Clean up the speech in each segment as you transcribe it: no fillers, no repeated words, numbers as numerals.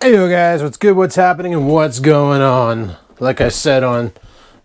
Hey yo guys, what's good, what's happening, and what's going on? Like I said on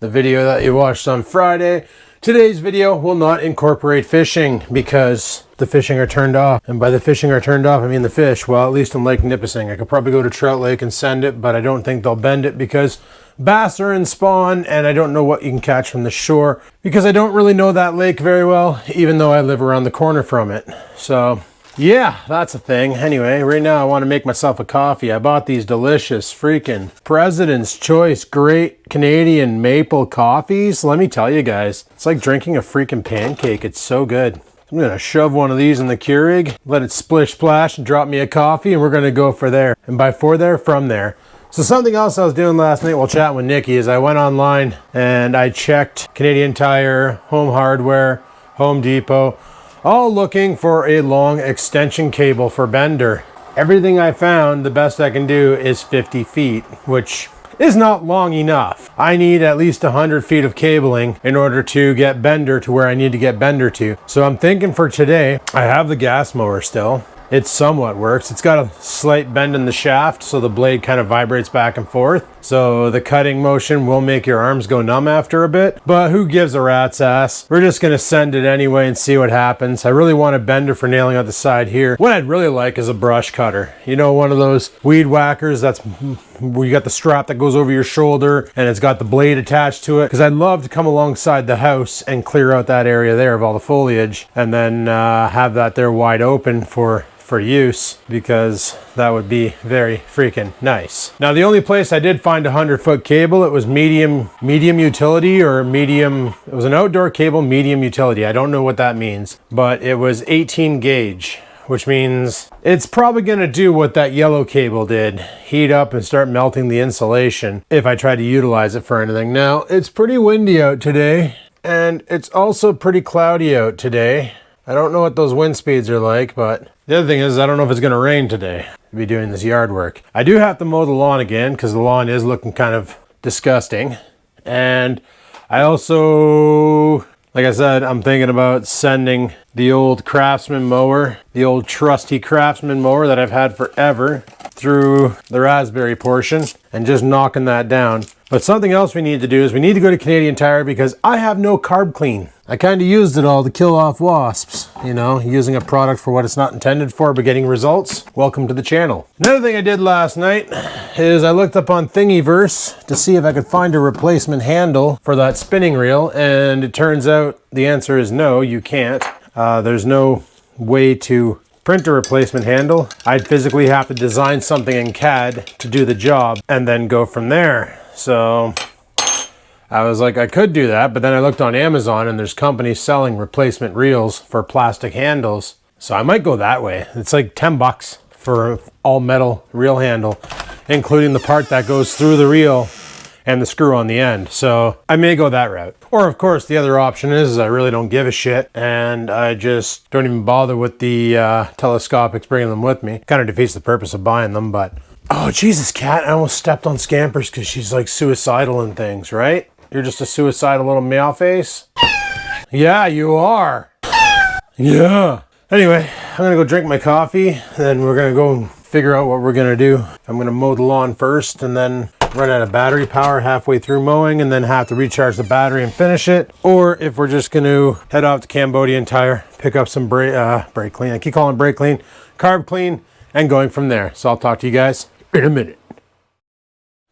the video that you watched on Friday, today's video will not incorporate fishing because the fishing are turned off. And by the fishing are turned off, I mean the fish. Well, at least in Lake Nipissing. I could probably go to Trout Lake and send it, but I don't think they'll bend it because bass are in spawn and I don't know what you can catch from the shore because I don't really know that lake very well, even though I live around the corner from it. So yeah, that's a thing. Anyway, right now I want to make myself a coffee. I bought these delicious freaking President's Choice Great Canadian Maple coffees. Let me tell you guys, it's like drinking a freaking pancake. It's so good. I'm going to shove one of these in the Keurig, let it splish splash and drop me a coffee, and we're going to go for there. And by for there, from there. So something else I was doing last night while chatting with Nikki is I went online and I checked Canadian Tire, Home Hardware, Home Depot, all looking for a long extension cable for bender. Everything I found, the best I can do is 50 feet, which is not long enough. I need at least 100 feet of cabling in order to get bender to where I need to get bender to. So I'm thinking for today, I have the gas mower still. It somewhat works. It's got a slight bend in the shaft, so the blade kind of vibrates back and forth. So the cutting motion will make your arms go numb after a bit, but who gives a rat's ass? We're just gonna send it anyway and see what happens. I really want a bender for nailing out the side here. What I'd really like is a brush cutter. You know, one of those weed whackers that's where you got the strap that goes over your shoulder and it's got the blade attached to it. Because I'd love to come alongside the house and clear out that area there of all the foliage and then have that there wide open for use, because that would be very freaking nice. Now the only place I did find a 100-foot cable, it was medium utility or medium, it was an outdoor cable, medium utility. I don't know what that means, but it was 18 gauge, which means it's probably gonna do what that yellow cable did, heat up and start melting the insulation if I try to utilize it for anything. Now it's pretty windy out today and it's also pretty cloudy out today. I don't know what those wind speeds are like, but the other thing is I don't know if it's going to rain today to be doing this yard work. I do have to mow the lawn again because the lawn is looking kind of disgusting. And I also, like I said, I'm thinking about sending the old Craftsman mower, the old trusty Craftsman mower that I've had forever, through the raspberry portion and just knocking that down. But something else we need to do is we need to go to Canadian Tire because I have no carb clean. I kind of used it all to kill off wasps, you know, using a product for what it's not intended for, but getting results. Welcome to the channel. Another thing I did last night is I looked up on Thingiverse to see if I could find a replacement handle for that spinning reel, and it turns out the answer is no, you can't. There's no way to print a replacement handle. I'd physically have to design something in CAD to do the job and then go from there. So I was like, I could do that, but then I looked on Amazon and there's companies selling replacement reels for plastic handles. So I might go that way. It's like 10 bucks for all metal reel handle, including the part that goes through the reel and the screw on the end. So I may go that route. Or of course, the other option is I really don't give a shit and I just don't even bother with the telescopics bringing them with me. Kind of defeats the purpose of buying them, but oh Jesus, cat, I almost stepped on Scampers because she's like suicidal and things, right? You're just a suicidal little meow face? Yeah, you are. Yeah. Anyway, I'm gonna go drink my coffee, then we're gonna go and figure out what we're gonna do. I'm gonna mow the lawn first and then run out of battery power halfway through mowing and then have to recharge the battery and finish it. Or if we're just gonna head off to Cambodian Tire, pick up some brake clean. I keep calling it brake clean, carb clean, and going from there. So I'll talk to you guys in a minute.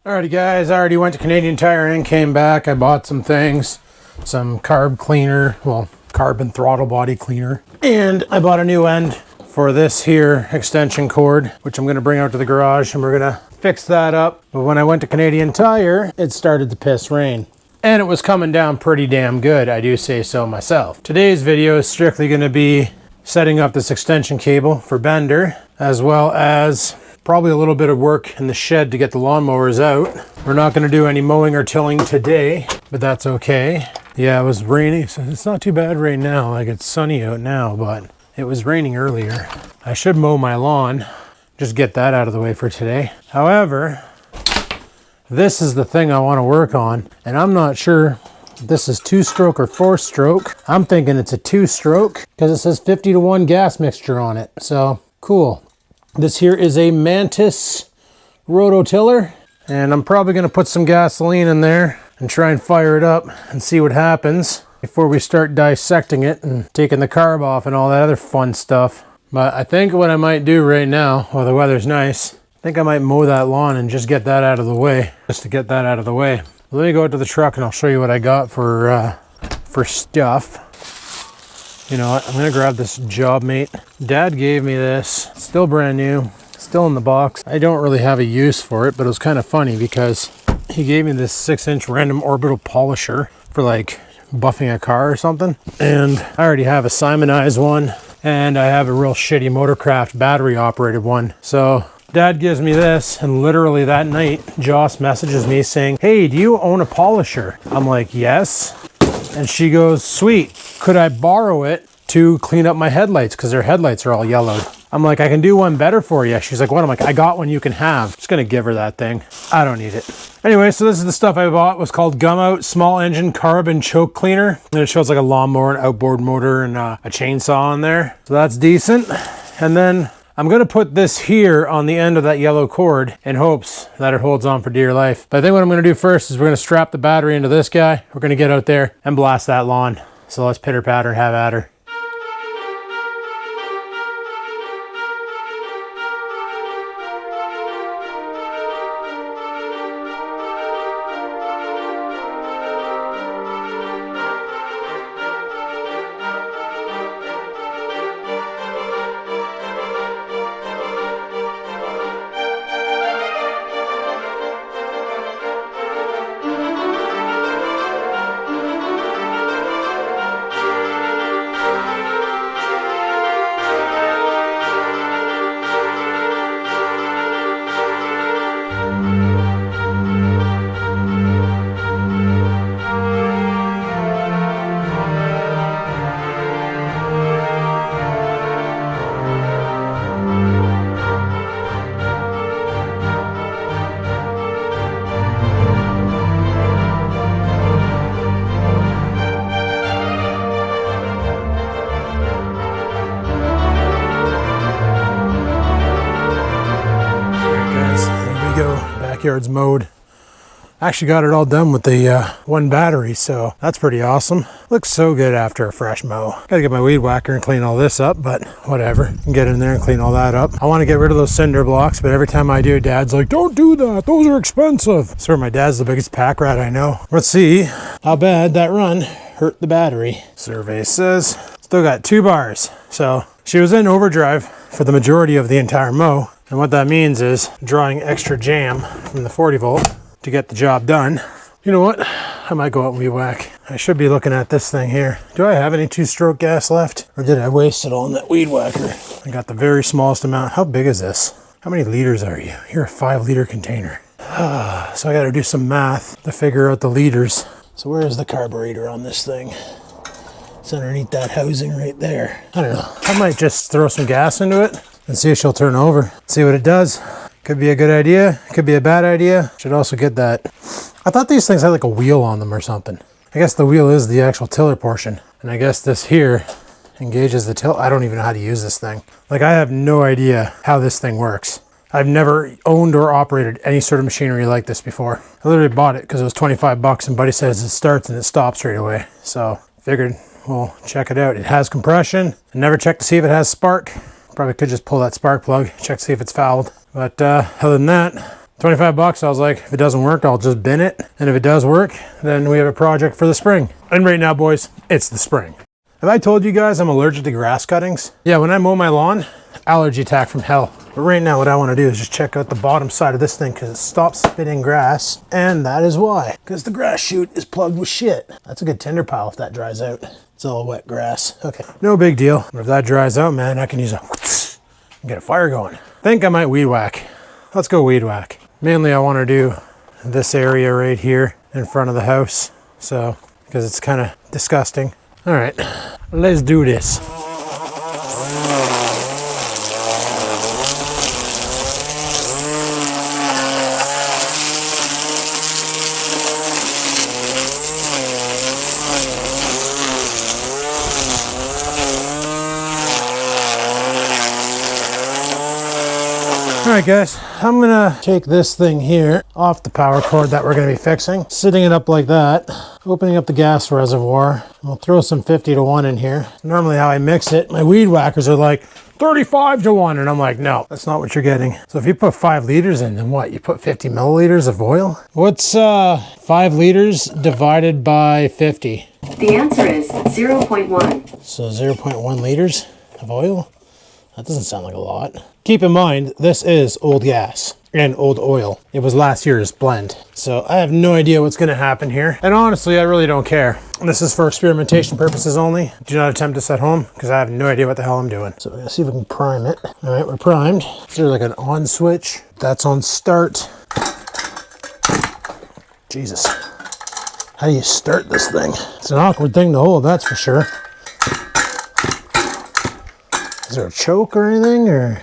Alrighty guys, I already went to Canadian Tire and came back. I bought some things, some carb cleaner, well, carbon throttle body cleaner. And I bought a new end for this here extension cord, which I'm gonna bring out to the garage and we're gonna fix that up. But when I went to Canadian Tire, it started to piss rain. And it was coming down pretty damn good, I do say so myself. Today's video is strictly gonna be setting up this extension cable for bender, as well as probably a little bit of work in the shed to get the lawnmowers out. We're not going to do any mowing or tilling today, but that's okay. Yeah, it was raining, so it's not too bad right now. Like, it's sunny out now, but it was raining earlier. I should mow my lawn, just get that out of the way for today. However, this is the thing I want to work on, and I'm not sure if this is 2-stroke or 4-stroke. I'm thinking it's a 2-stroke because it says 50-to-1 gas mixture on it. So cool. This here is a Mantis Rototiller, and I'm probably going to put some gasoline in there and try and fire it up and see what happens before we start dissecting it and taking the carb off and all that other fun stuff. But I think what I might do right now, while the weather's nice, I think I might mow that lawn and just get that out of the way, just to get that out of the way. Let me go out to the truck and I'll show you what I got for stuff. You know what, I'm gonna grab this job mate. Dad gave me this, still brand new, still in the box. I don't really have a use for it, but it was kind of funny because he gave me this 6-inch random orbital polisher for like buffing a car or something. And I already have a Simonized one and I have a real shitty Motorcraft battery operated one. So Dad gives me this, and literally that night, Joss messages me saying, "Hey, do you own a polisher?" I'm like, "Yes." And she goes, "Sweet, could I borrow it to clean up my headlights? Because their headlights are all yellowed." I'm like, "I can do one better for you." She's like, "What?" I'm like, "I got one you can have." Just gonna give her that thing. I don't need it. Anyway, so this is the stuff I bought. It was called Gum Out Small Engine Carb and Choke Cleaner. And it shows like a lawnmower, an outboard motor, and a chainsaw on there. So that's decent. And then I'm gonna put this here on the end of that yellow cord in hopes that it holds on for dear life. But I think what I'm gonna do first is we're gonna strap the battery into this guy. We're gonna get out there and blast that lawn. So let's pitter patter, have at her. Backyard's mowed. Actually got it all done with the one battery, so that's pretty awesome. Looks so good after a fresh mow. Gotta get my weed whacker and clean all this up, but whatever. Can get in there and clean all that up. I want to get rid of those cinder blocks, but every time I do, Dad's like, "Don't do that, those are expensive." I swear my dad's the biggest pack rat I know. Let's see how bad that run hurt the battery. Survey says still got 2 bars. So she was in overdrive for the majority of the entire mow. And what that means is drawing extra jam from the 40 volt to get the job done. You know what? I might go out and weed whack. I should be looking at this thing here. Do I have any 2-stroke gas left? Or did I waste it all in that weed whacker? I got the very smallest amount. How big is this? How many liters are you? You're a 5-liter container. So I gotta do some math to figure out the liters. So where is the carburetor on this thing? It's underneath that housing right there. I don't know. I might just throw some gas into it and see if she'll turn over. See what it does. Could be a good idea. Could be a bad idea. Should also get that. I thought these things had like a wheel on them or something. I guess the wheel is the actual tiller portion. And I guess this here engages the till. I don't even know how to use this thing. Like, I have no idea how this thing works. I've never owned or operated any sort of machinery like this before. I literally bought it because it was 25 bucks and Buddy says it starts and it stops right away. So figured we'll check it out. It has compression. I never checked to see if it has spark. Probably could just pull that spark plug, check to see if it's fouled. But other than that, 25 bucks, I was like, if it doesn't work, I'll just bin it. And if it does work, then we have a project for the spring. And right now, boys, it's the spring. Have I told you guys I'm allergic to grass cuttings? Yeah, when I mow my lawn, allergy attack from hell. But right now, what I want to do is just check out the bottom side of this thing because it stops spitting grass. And that is why, because the grass chute is plugged with shit. That's a good tinder pile if that dries out. It's all wet grass. Okay, no big deal. But if that dries out, man, I can use and get a fire going. I think I might weed whack. Let's go weed whack. Mainly I want to do this area right here in front of the house. So, because it's kind of disgusting. All right, let's do this. All right, guys, I'm gonna take this thing here off the power cord that we're gonna be fixing, sitting it up like that, opening up the gas reservoir. We'll throw some 50-to-1 in here. Normally how I mix it, my weed whackers are like 35-to-1, and I'm like, no, that's not what you're getting. So if you put 5 liters in, then what? You put 50 milliliters of oil? What's 5 liters divided by 50? The answer is 0.1. So 0.1 liters of oil? That doesn't sound like a lot. Keep in mind, this is old gas and old oil. It was last year's blend. So I have no idea what's gonna happen here. And honestly, I really don't care. This is for experimentation purposes only. Do not attempt this at home because I have no idea what the hell I'm doing. So we're gonna see if we can prime it. All right, we're primed. Is there like an on switch? That's on start. Jesus. How do you start this thing? It's an awkward thing to hold, that's for sure. Is there a choke or anything, or?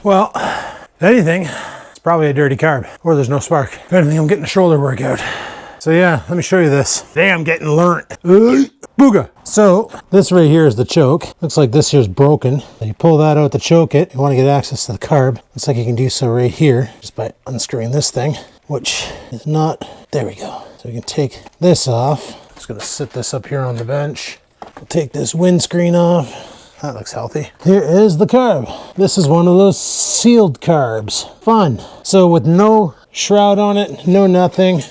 Well, if anything, it's probably a dirty carb, or there's no spark. If anything, I'm getting a shoulder workout. So yeah, let me show you this. Today I'm getting learnt. Booga. So this right here is the choke. Looks like this here's broken. You pull that out to choke it. You want to get access to the carb. Looks like you can do so right here, just by unscrewing this thing, which is not, there we go. So we can take this off. Just gonna sit this up here on the bench. We'll take this windscreen off. That looks healthy. Here is the carb. This is one of those sealed carbs. Fun. So with no shroud on it, no nothing.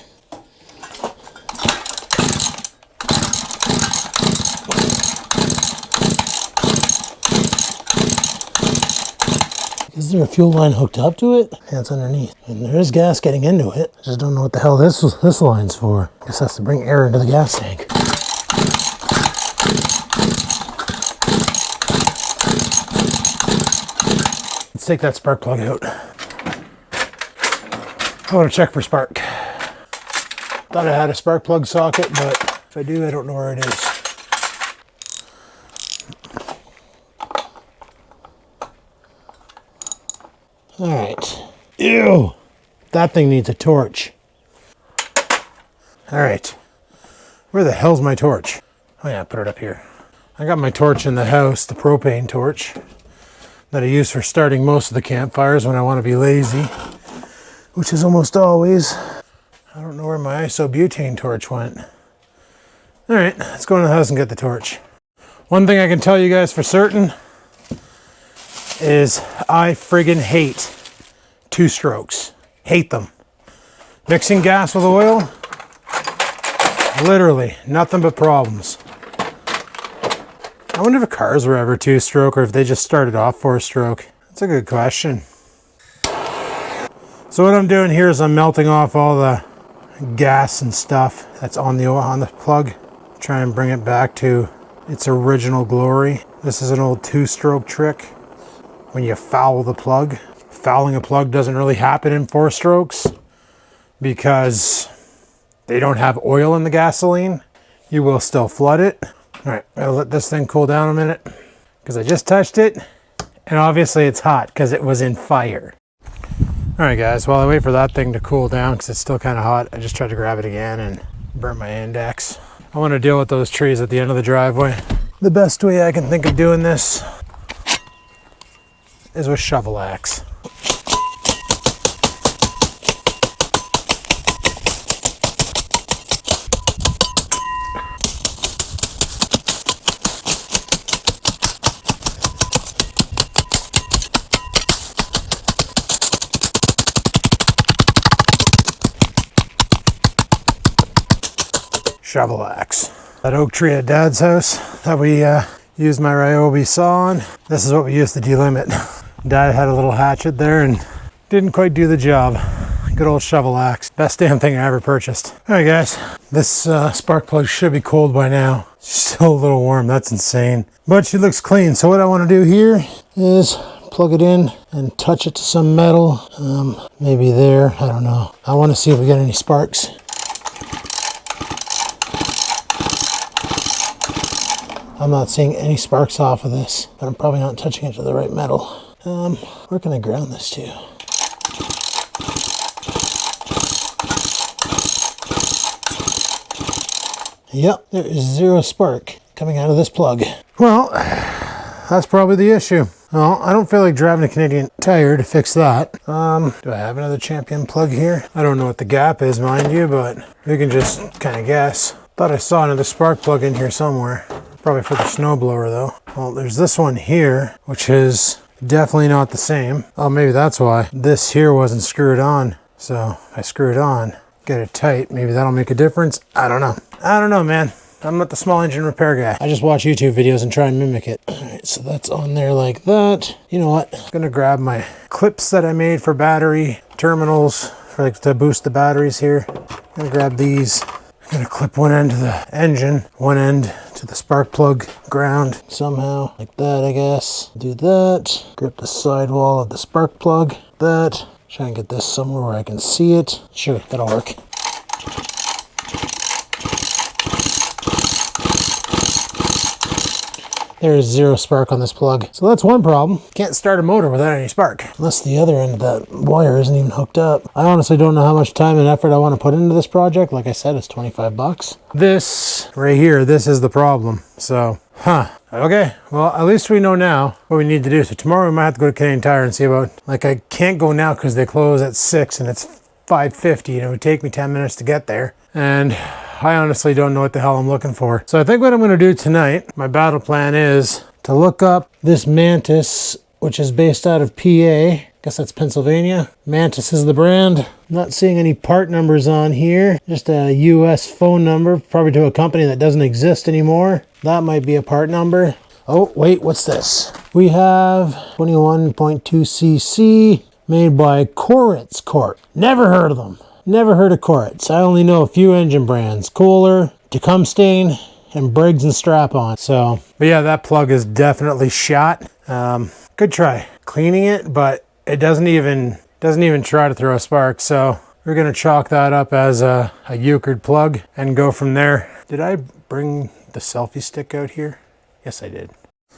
Is there a fuel line hooked up to it? Yeah, it's underneath. And there is gas getting into it. I just don't know what the hell this line's for. Guess that's to bring air into the gas tank. Let's take that spark plug out. I want to check for spark. Thought I had a spark plug socket, but if I do, I don't know where it is. All right. Ew! That thing needs a torch. All right. Where the hell's my torch? Oh yeah, put it up here. I got my torch in the house, the propane torch, that I use for starting most of the campfires when I want to be lazy, which is almost always. I don't know where my isobutane torch went. All right, let's go in the house and get the torch. One thing I can tell you guys for certain is I friggin' hate two-strokes. Hate them. Mixing gas with oil, literally nothing but problems. I wonder if cars were ever two-stroke or if they just started off four-stroke. That's a good question. So what I'm doing here is I'm melting off all the gas and stuff that's on the plug. Try and bring it back to its original glory. This is an old two-stroke trick. When you foul the plug. Fouling a plug doesn't really happen in four strokes because they don't have oil in the gasoline. You will still flood it. All right, I'll let this thing cool down a minute because I just touched it and obviously it's hot because it was in fire. All right guys, while I wait for that thing to cool down because it's still kind of hot, I just tried to grab it again and burn my index. I want to deal with those trees at the end of the driveway. The best way I can think of doing this is with shovel axe. Shovel axe. That oak tree at Dad's house that we used my Ryobi saw on, this is what we used to delimit. Dad had a little hatchet there and didn't quite do the job. Good old shovel axe. Best damn thing I ever purchased. All right, guys. This spark plug should be cold by now. Still a little warm. That's insane. But she looks clean. So what I want to do here is plug it in and touch it to some metal. Maybe there. I don't know. I want to see if we get any sparks. I'm not seeing any sparks off of this, but I'm probably not touching it to the right metal. Where can I ground this to? Yep, there is zero spark coming out of this plug. Well, that's probably the issue. Well, I don't feel like driving a Canadian Tire to fix that. Do I have another Champion plug here? I don't know what the gap is, mind you, but we can just kind of guess. Thought I saw another spark plug in here somewhere. Probably for the snowblower though. Well, there's this one here, which is definitely not the same. Oh, maybe that's why. This here wasn't screwed on. So I screw it on, get it tight. Maybe that'll make a difference. I don't know. I don't know, man. I'm not the small engine repair guy. I just watch YouTube videos and try and mimic it. All right, so that's on there like that. You know what? I'm gonna grab my clips that I made for battery terminals for like to boost the batteries here. I'm gonna grab these. I'm gonna clip one end to the engine, one end to the spark plug ground somehow, like that, I guess. Do that. Grip the sidewall of the spark plug. That. Try and get this somewhere where I can see it. Sure, that'll work. There is zero spark on this plug. So that's one problem. Can't start a motor without any spark. Unless the other end of that wire isn't even hooked up. I honestly don't know how much time and effort I want to put into this project. Like I said, it's 25 bucks. This right here, this is the problem. So, okay. Well, at least we know now what we need to do. So tomorrow we might have to go to Canadian Tire and see about, like I can't go now because they close at 6 and it's 5:50 and it would take me 10 minutes to get there. And I honestly don't know what the hell I'm looking for. So I think what I'm going to do tonight, my battle plan is to look up this Mantis, which is based out of PA. I guess that's Pennsylvania. Mantis is the brand. I'm not seeing any part numbers on here. Just a US phone number, probably to a company that doesn't exist anymore. That might be a part number. Oh, wait, what's this? We have 21.2 cc made by Koritz Corp. Never heard of them. Never heard of Koritz. I only know a few engine brands. Kohler, Tecumseh, and Briggs and Strap-on. So, but yeah, that plug is definitely shot. Good try cleaning it, but it doesn't even try to throw a spark. So we're gonna chalk that up as a euchred plug and go from there. Did I bring the selfie stick out here? Yes, I did.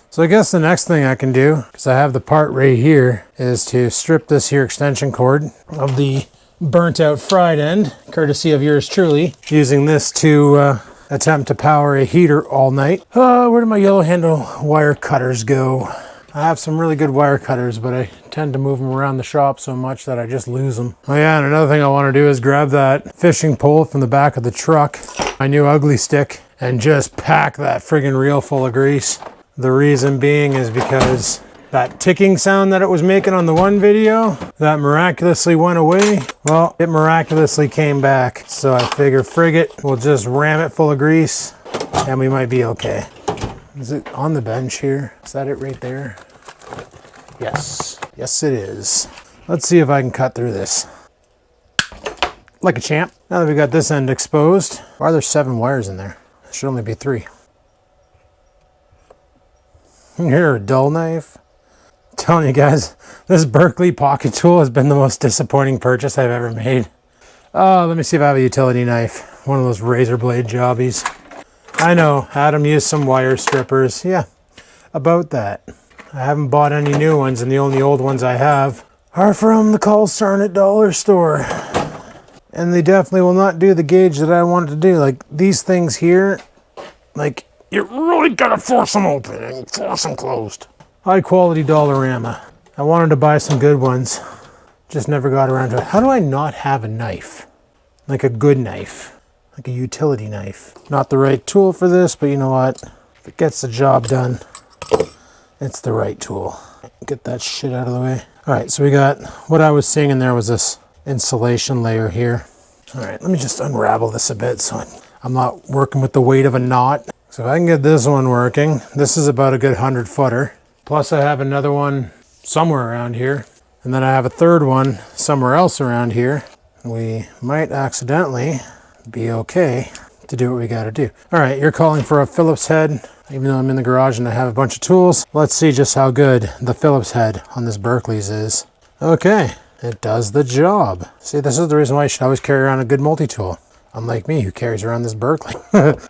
So I guess the next thing I can do, because I have the part right here, is to strip this here extension cord of the burnt out fried end, courtesy of yours truly, using this to attempt to power a heater all night. Where do my yellow handle wire cutters go? I have some really good wire cutters, but I tend to move them around the shop so much that I just lose them. Oh yeah, and another thing I want to do is grab that fishing pole from the back of the truck, my new ugly stick, and just pack that friggin' reel full of grease. The reason being is because that ticking sound that it was making on the one video, that miraculously went away. Well, it miraculously came back. So I figure, frig it, we'll just ram it full of grease and we might be okay. Is it on the bench here? Is that it right there? Yes. Yes, it is. Let's see if I can cut through this. Like a champ. Now that we got this end exposed, why are there 7 wires in there? There should only be 3. Here, a dull knife. I'm telling you guys, this Berkeley pocket tool has been the most disappointing purchase I've ever made. Oh, let me see if I have a utility knife. One of those razor blade jobbies. I know, Adam used some wire strippers. Yeah, about that. I haven't bought any new ones, and the only old ones I have are from the Call Sarnet dollar store. And they definitely will not do the gauge that I wanted to do. Like these things here, like you really gotta force them open and force them closed. High quality Dollarama. I wanted to buy some good ones. Just never got around to it. How do I not have a knife? Like a good knife. Like a utility knife. Not the right tool for this, but you know what? If it gets the job done, it's the right tool. Get that shit out of the way. All right, so we got, what I was seeing in there was this insulation layer here. All right, let me just unravel this a bit so I'm not working with the weight of a knot. So if I can get this one working, this is about a good 100-footer. Plus I have another one somewhere around here. And then I have a third one somewhere else around here. we might accidentally be okay to do what we got to do. All right, you're calling for a Phillips head. Even though I'm in the garage and I have a bunch of tools, let's see just how good the Phillips head on this Berkeley's is. Okay, it does the job. See, this is the reason why you should always carry around a good multi-tool. Unlike me, who carries around this Berkeley.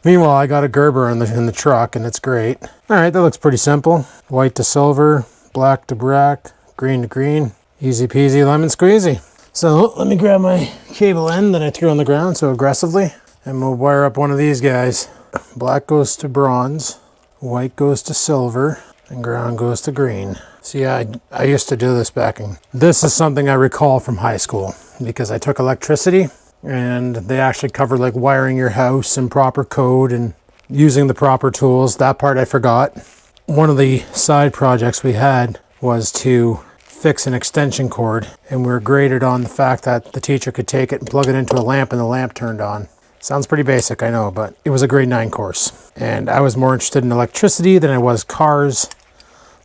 Meanwhile, I got a Gerber in the truck, and it's great. All right, that looks pretty simple. White to silver, black to black, green to green. Easy peasy, lemon squeezy. So let me grab my cable end that I threw on the ground so aggressively, and we'll wire up one of these guys. Black goes to bronze, white goes to silver, and ground goes to green. See, I used to do this back in... This is something I recall from high school, because I took electricity, and they actually covered like wiring your house in proper code and using the proper tools. That part I forgot. One of the side projects we had was to fix an extension cord, and we were graded on the fact that the teacher could take it and plug it into a lamp and the lamp turned on. Sounds pretty basic, I know, but it was a grade 9 course. And I was more interested in electricity than I was cars.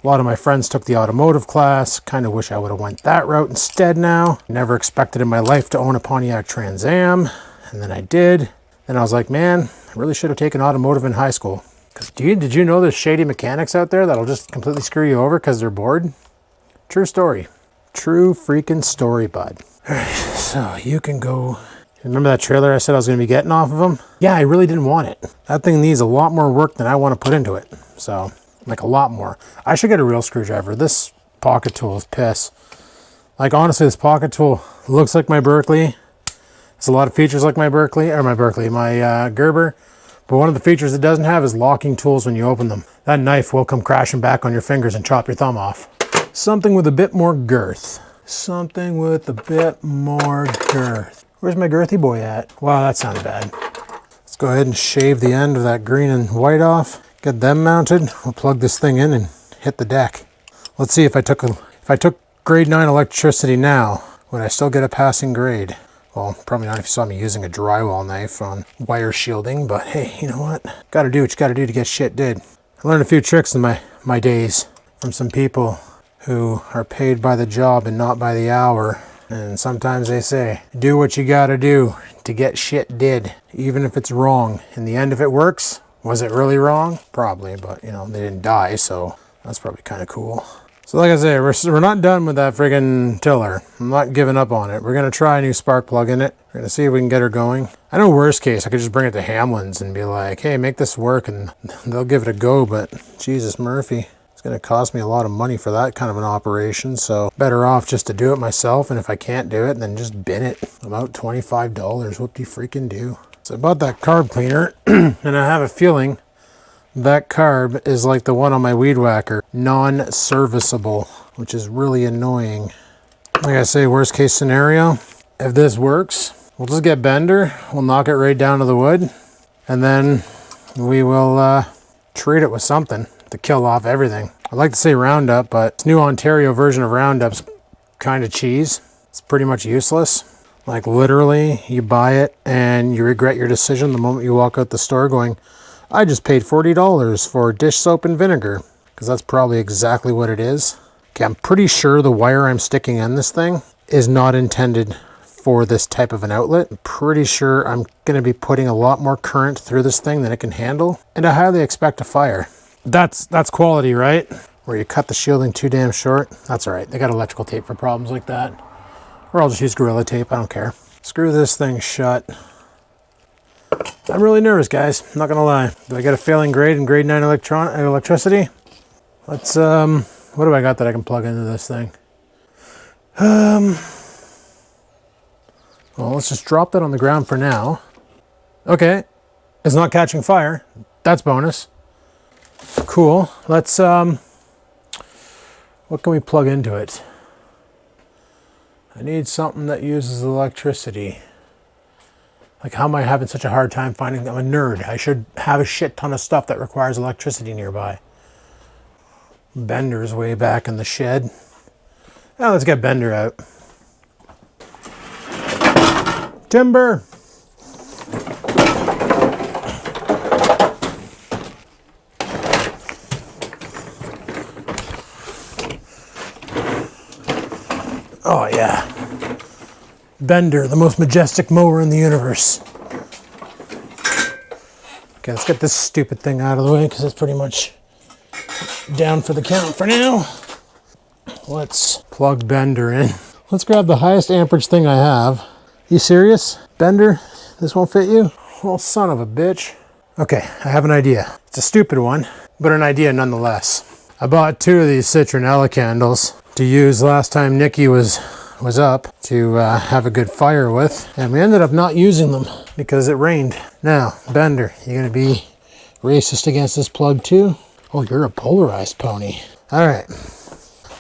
A lot of my friends took the automotive class. Kind of wish I would have went that route instead now. Never expected in my life to own a Pontiac Trans Am. And then I did. Then I was like, man, I really should have taken automotive in high school. Because did you know there's shady mechanics out there that'll just completely screw you over because they're bored? True story. True freaking story, bud. All right, so you can go... Remember that trailer I said I was going to be getting off of them? Yeah, I really didn't want it. That thing needs a lot more work than I want to put into it. So, like a lot more. I should get a real screwdriver. This pocket tool is piss. Like honestly, this pocket tool looks like my Berkeley. It's a lot of features like my Berkeley, my Gerber. But one of the features it doesn't have is locking tools when you open them. That knife will come crashing back on your fingers and chop your thumb off. Something with a bit more girth. Something with a bit more girth. Where's my girthy boy at? Wow, that sounded bad. Let's go ahead and shave the end of that green and white off. Get them mounted. We'll plug this thing in and hit the deck. Let's see if I took grade 9 electricity now, would I still get a passing grade? Well, probably not if you saw me using a drywall knife on wire shielding, but hey, you know what? Gotta do what you gotta do to get shit did. I learned a few tricks in my days from some people who are paid by the job and not by the hour. And sometimes they say, do what you gotta do to get shit did, even if it's wrong. In the end, if it works, was it really wrong? Probably, but you know, they didn't die, so that's probably kind of cool. So like I say, we're not done with that friggin' tiller. I'm not giving up on it. We're gonna try a new spark plug in it. We're gonna see if we can get her going. I know worst case, I could just bring it to Hamlin's and be like, hey, make this work, and they'll give it a go, but Jesus Murphy. It's going to cost me a lot of money for that kind of an operation, so better off just to do it myself, and if I can't do it, then just bin it. About $25, whoop de freaking do. So I bought that carb cleaner, and I have a feeling that carb is like the one on my weed whacker, non-serviceable, which is really annoying. Like I say, worst case scenario, if this works, we'll just get Bender, we'll knock it right down to the wood, and then we will treat it with something to kill off everything. I'd like to say Roundup, but this new Ontario version of Roundup's kind of cheese. It's pretty much useless. Like literally, you buy it and you regret your decision the moment you walk out the store going, I just paid $40 for dish soap and vinegar, because that's probably exactly what it is. Okay, I'm pretty sure the wire I'm sticking in this thing is not intended for this type of an outlet. I'm pretty sure I'm going to be putting a lot more current through this thing than it can handle, and I highly expect a fire. That's quality, right? Where you cut the shielding too damn short. That's all right. They got electrical tape for problems like that. Or I'll just use Gorilla Tape. I don't care. Screw this thing shut. I'm really nervous, guys. I'm not gonna lie. Do I get a failing grade in grade 9 electricity? Let's what do I got that I can plug into this thing? Well, let's just drop that on the ground for now. Okay, it's not catching fire. That's bonus. Cool. Let's what can we plug into it? I need something that uses electricity. Like, how am I having such a hard time finding... I'm a nerd. I should have a shit ton of stuff that requires electricity nearby. Bender's way back in the shed. Now let's get Bender out. Timber! Oh yeah. Bender, the most majestic mower in the universe. Okay, let's get this stupid thing out of the way because it's pretty much down for the count for now. Let's plug Bender in. Let's grab the highest amperage thing I have. You serious? Bender, this won't fit you? Well, son of a bitch. Okay, I have an idea. It's a stupid one, but an idea nonetheless. I bought 2 of these citronella candles to use last time Nikki was up to have a good fire with, and we ended up not using them because it rained. Now, Bender, you gonna be racist against this plug too? Oh, you're a polarized pony. All right.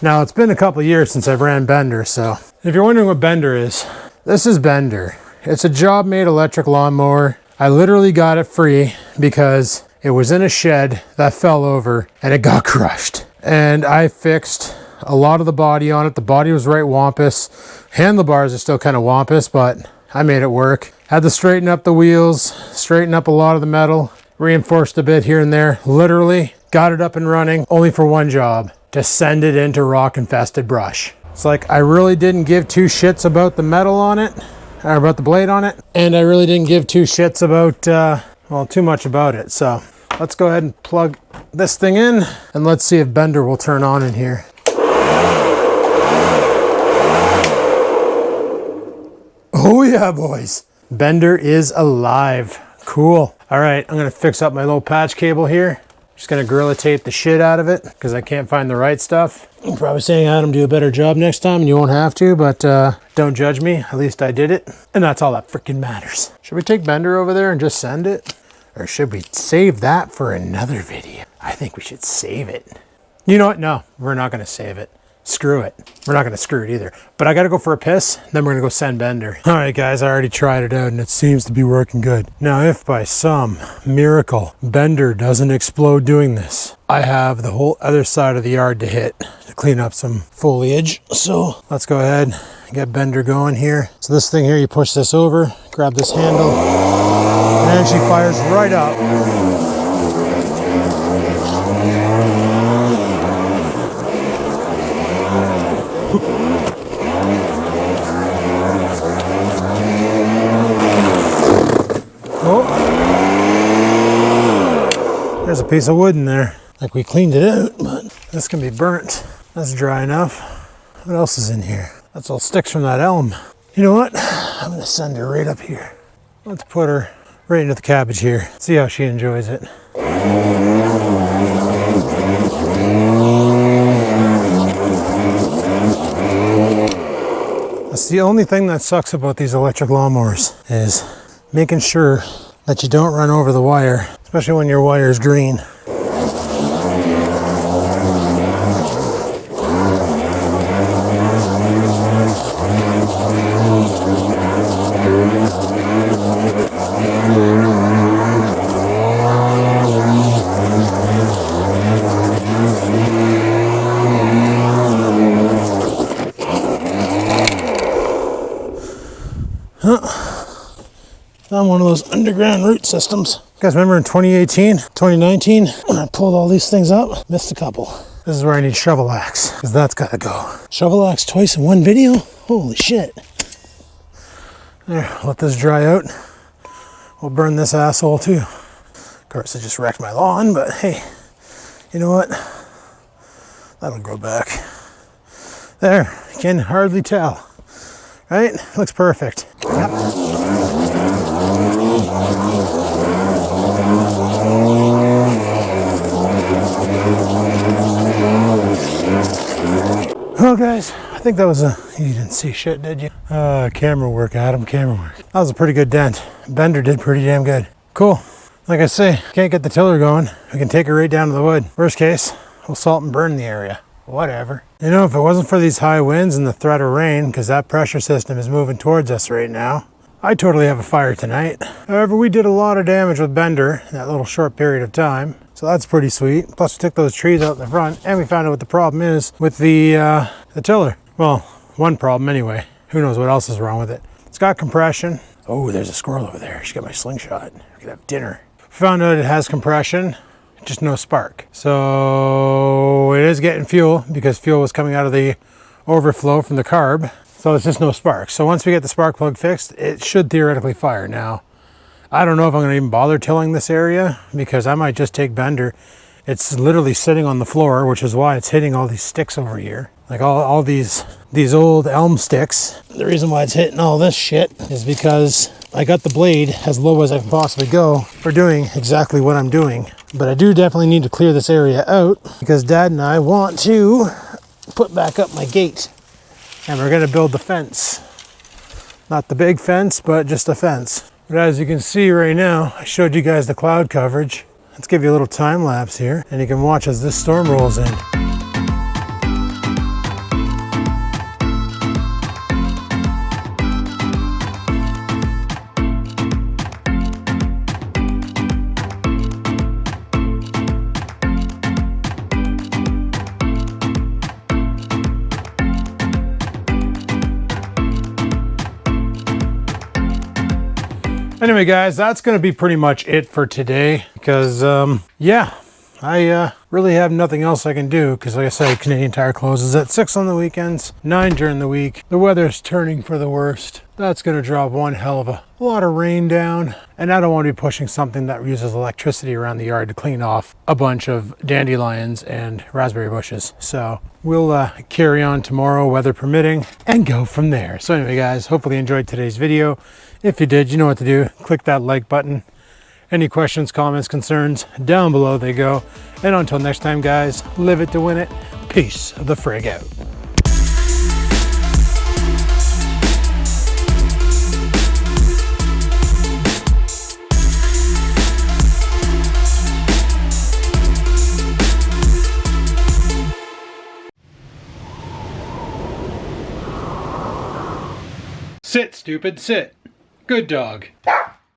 Now, it's been a couple of years since I've ran Bender, so if you're wondering what Bender is, this is Bender. It's a job-made electric lawnmower. I literally got it free because it was in a shed that fell over and it got crushed. And I fixed a lot of the body on it. The body was right wampus. Handlebars are still kind of wampus, but I made it work. Had to straighten up the wheels, straighten up a lot of the metal, reinforced a bit here and there. Literally got it up and running only for one job: to send it into rock-infested brush. It's like I really didn't give 2 shits about the metal on it, or about the blade on it, and I really didn't give 2 shits about, well, too much about it. So let's go ahead and plug this thing in, and let's see if Bender will turn on in here. Oh yeah, boys. Bender is alive. Cool. All right, I'm gonna fix up my little patch cable here. Just gonna Gorilla Tape the shit out of it because I can't find the right stuff. I'm probably saying Adam, do a better job next time, and you won't have to, but don't judge me. At least I did it, and that's all that freaking matters. Should we take Bender over there and just send it? Or should we save that for another video? I think we should save it. You know what? No, we're not gonna save it. Screw it. We're not gonna screw it either. But I gotta go for a piss, then we're gonna go send Bender. All right, guys, I already tried it out and it seems to be working good. Now, if by some miracle Bender doesn't explode doing this, I have the whole other side of the yard to hit to clean up some foliage. So let's go ahead and get Bender going here. So this thing here, you push this over, grab this handle, and she fires right up. There's a piece of wood in there. Like we cleaned it out, but this can be burnt. That's dry enough. What else is in here? That's all sticks from that elm. You know what? I'm gonna send her right up here. Let's put her right into the cabbage here. See how she enjoys it. That's the only thing that sucks about these electric lawnmowers, is making sure that you don't run over the wire, especially when your wire is green. On one of those underground root systems. You guys remember in 2018, 2019, when I pulled all these things up? Missed a couple. This is where I need shovel axe, because that's gotta go. Shovel axe twice in one video? Holy shit. There, let this dry out. We'll burn this asshole too. Of course, I just wrecked my lawn, but hey, you know what? That'll grow back. There, you can hardly tell. Right? Looks perfect. Yep. Well, guys, I think that was you didn't see shit, did you? Camera work, Adam, camera work. That was a pretty good dent. Bender did pretty damn good. Cool. Like I say, can't get the tiller going. We can take it right down to the wood. Worst case, we'll salt and burn the area. Whatever. You know, if it wasn't for these high winds and the threat of rain, because that pressure system is moving towards us right now, I'd totally have a fire tonight. However, we did a lot of damage with Bender in that little short period of time. So that's pretty sweet. Plus we took those trees out in the front and we found out what the problem is with the tiller. Well, one problem anyway. Who knows what else is wrong with it. It's got compression. Oh, there's a squirrel over there. She got my slingshot. We could have dinner. Found out it has compression, just no spark. So it is getting fuel because fuel was coming out of the overflow from the carb. So there's just no spark. So once we get the spark plug fixed, it should theoretically fire. Now, I don't know if I'm going to even bother tilling this area because I might just take bender. It's literally sitting on the floor, which is why it's hitting all these sticks over here. Like all these old elm sticks. The reason why it's hitting all this shit is because I got the blade as low as I can possibly go for doing exactly what I'm doing. But I do definitely need to clear this area out because Dad and I want to put back up my gate. And we're going to build the fence. Not the big fence, but just a fence. But as you can see right now, I showed you guys the cloud coverage. Let's give you a little time lapse here, and you can watch as this storm rolls in. Anyway, guys, that's going to be pretty much it for today because, yeah, I really have nothing else I can do because, like I said, Canadian Tire closes at 6 on the weekends, 9 during the week. The weather's turning for the worst. That's going to drop one hell of a lot of rain down, and I don't want to be pushing something that uses electricity around the yard to clean off a bunch of dandelions and raspberry bushes. So we'll carry on tomorrow, weather permitting, and go from there. So anyway, guys, hopefully you enjoyed today's video. If you did, you know what to do. Click that like button. Any questions, comments, concerns, down below they go. And until next time, guys, live it to win it. Peace the frig out. Sit, stupid, sit. Good dog.